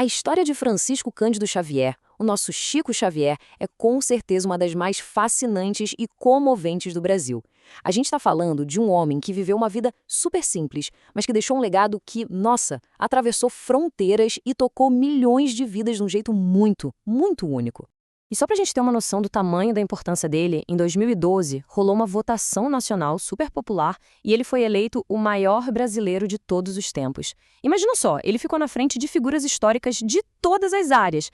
A história de Francisco Cândido Xavier, o nosso Chico Xavier, é com certeza uma das mais fascinantes e comoventes do Brasil. A gente está falando de um homem que viveu uma vida super simples, mas que deixou um legado que, nossa, atravessou fronteiras e tocou milhões de vidas de um jeito muito, muito único. E só pra gente ter uma noção do tamanho da importância dele, em 2012 rolou uma votação nacional super popular e ele foi eleito o maior brasileiro de todos os tempos. Imagina só, ele ficou na frente de figuras históricas de todas as áreas.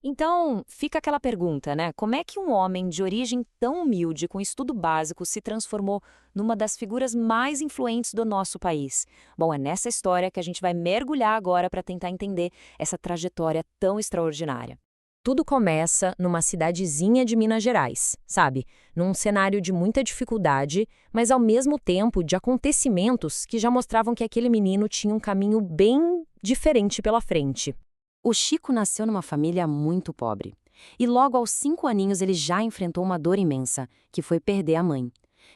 Então, fica aquela pergunta, né? Como é que um homem de origem tão humilde, com estudo básico, se transformou numa das figuras mais influentes do nosso país? Bom, é nessa história que a gente vai mergulhar agora para tentar entender essa trajetória tão extraordinária. Tudo começa numa cidadezinha de Minas Gerais, sabe? Num cenário de muita dificuldade, mas ao mesmo tempo de acontecimentos que já mostravam que aquele menino tinha um caminho bem diferente pela frente. O Chico nasceu numa família muito pobre. E logo aos 5 aninhos ele já enfrentou uma dor imensa, que foi perder a mãe.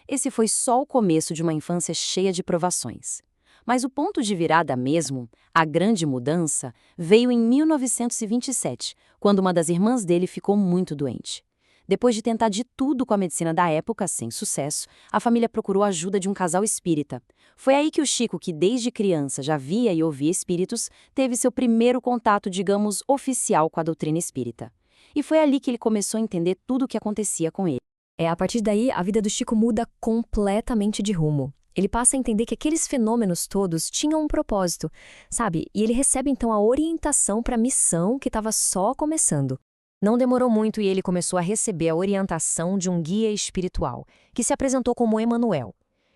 Esse foi só o começo de uma infância cheia de provações. Mas o ponto de virada mesmo, a grande mudança, veio em 1927, quando uma das irmãs dele ficou muito doente. Depois de tentar de tudo com a medicina da época, sem sucesso, a família procurou a ajuda de um casal espírita. Foi aí que o Chico, que desde criança já via e ouvia espíritos, teve seu primeiro contato, digamos, oficial com a doutrina espírita. E foi ali que ele começou a entender tudo o que acontecia com ele. A partir daí, a vida do Chico muda completamente de rumo. Ele passa a entender que aqueles fenômenos todos tinham um propósito, sabe? E ele recebe então a orientação para a missão que estava só começando. Não demorou muito e ele começou a receber a orientação de um guia espiritual, que se apresentou como Emanuel.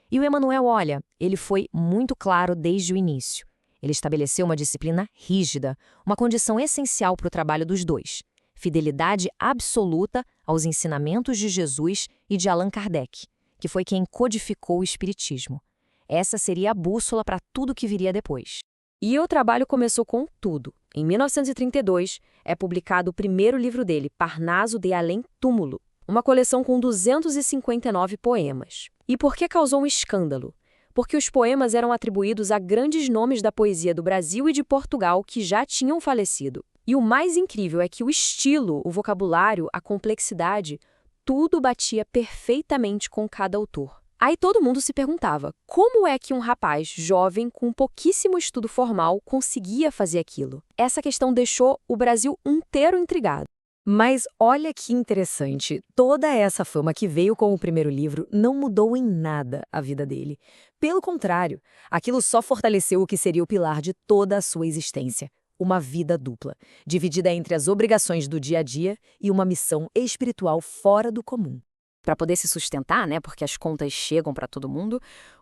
E o Emanuel, olha, ele foi muito claro desde o início. Ele estabeleceu uma disciplina rígida, uma condição essencial para o trabalho dos dois: fidelidade absoluta aos ensinamentos de Jesus e de Allan Kardec, que foi quem codificou o espiritismo. Essa seria a bússola para tudo que viria depois. E o trabalho começou com tudo. Em 1932, é publicado o primeiro livro dele, Parnaso de Além Túmulo, uma coleção com 259 poemas. E por que causou um escândalo? Porque os poemas eram atribuídos a grandes nomes da poesia do Brasil e de Portugal que já tinham falecido. E o mais incrível é que o estilo, o vocabulário, a complexidade, tudo batia perfeitamente com cada autor. Aí todo mundo se perguntava, como é que um rapaz jovem com pouquíssimo estudo formal conseguia fazer aquilo? Essa questão deixou o Brasil inteiro intrigado. Mas olha que interessante, toda essa fama que veio com o primeiro livro não mudou em nada a vida dele. Pelo contrário, aquilo só fortaleceu o que seria o pilar de toda a sua existência: uma vida dupla, dividida entre as obrigações do dia a dia e uma missão espiritual fora do comum. Para poder se sustentar, né, porque as contas chegam para todo mundo,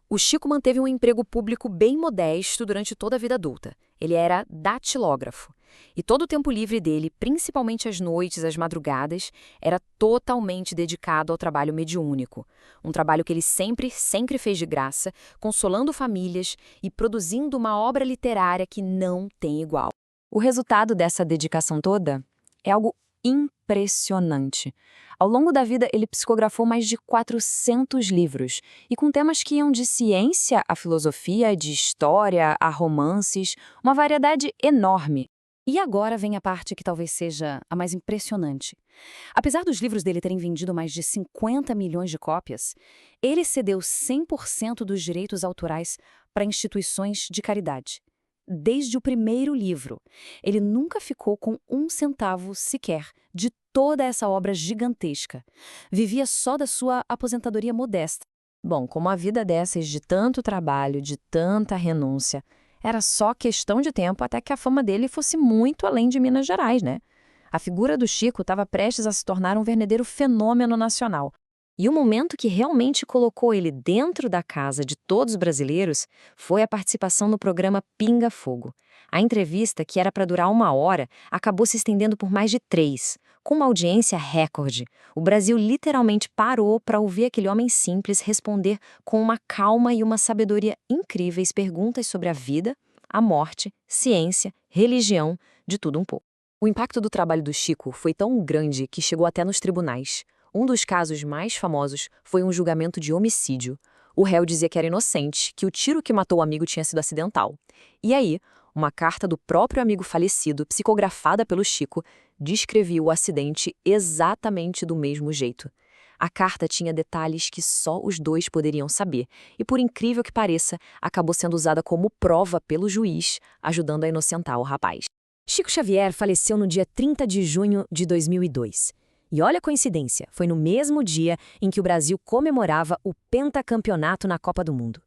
o Chico manteve um emprego público bem modesto durante toda a vida adulta. Ele era datilógrafo. E todo o tempo livre dele, principalmente às noites, às madrugadas, era totalmente dedicado ao trabalho mediúnico. Um trabalho que ele sempre fez de graça, consolando famílias e produzindo uma obra literária que não tem igual. O resultado dessa dedicação toda é algo impressionante. Ao longo da vida, ele psicografou mais de 400 livros, e com temas que iam de ciência à filosofia, de história a romances, uma variedade enorme. E agora vem a parte que talvez seja a mais impressionante. Apesar dos livros dele terem vendido mais de 50 milhões de cópias, ele cedeu 100% dos direitos autorais para instituições de caridade. Desde o primeiro livro, ele nunca ficou com um centavo sequer de toda essa obra gigantesca. Vivia só da sua aposentadoria modesta. Bom, com uma vida dessas de tanto trabalho, de tanta renúncia, era só questão de tempo até que a fama dele fosse muito além de Minas Gerais, né? A figura do Chico estava prestes a se tornar um verdadeiro fenômeno nacional. E o momento que realmente colocou ele dentro da casa de todos os brasileiros foi a participação no programa Pinga Fogo. A entrevista, que era para durar 1 hora, acabou se estendendo por mais de 3, com uma audiência recorde. O Brasil literalmente parou para ouvir aquele homem simples responder com uma calma e uma sabedoria incríveis perguntas sobre a vida, a morte, ciência, religião, de tudo um pouco. O impacto do trabalho do Chico foi tão grande que chegou até nos tribunais. Um dos casos mais famosos foi um julgamento de homicídio. O réu dizia que era inocente, que o tiro que matou o amigo tinha sido acidental. E aí, Uma carta do próprio amigo falecido, psicografada pelo Chico, descrevia o acidente exatamente do mesmo jeito. A carta tinha detalhes que só os dois poderiam saber, e por incrível que pareça, acabou sendo usada como prova pelo juiz, ajudando a inocentar o rapaz. Chico Xavier faleceu no dia 30 de junho de 2002. E olha a coincidência, foi no mesmo dia em que o Brasil comemorava o pentacampeonato na Copa do Mundo.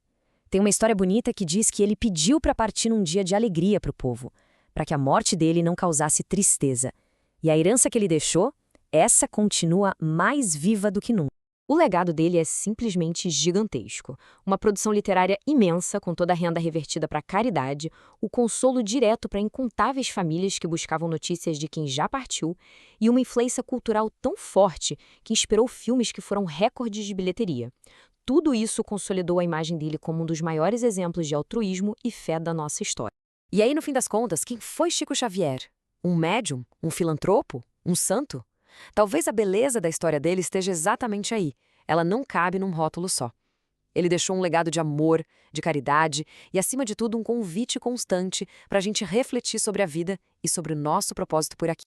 Tem uma história bonita que diz que ele pediu para partir num dia de alegria para o povo, para que a morte dele não causasse tristeza. E a herança que ele deixou, essa continua mais viva do que nunca. O legado dele é simplesmente gigantesco. Uma produção literária imensa, com toda a renda revertida para a caridade, o consolo direto para incontáveis famílias que buscavam notícias de quem já partiu, e uma influência cultural tão forte que inspirou filmes que foram recordes de bilheteria. Tudo isso consolidou a imagem dele como um dos maiores exemplos de altruísmo e fé da nossa história. E aí, no fim das contas, quem foi Chico Xavier? Um médium? Um filantropo? Um santo? Talvez a beleza da história dele esteja exatamente aí. Ela não cabe num rótulo só. Ele deixou um legado de amor, de caridade e, acima de tudo, um convite constante para a gente refletir sobre a vida e sobre o nosso propósito por aqui.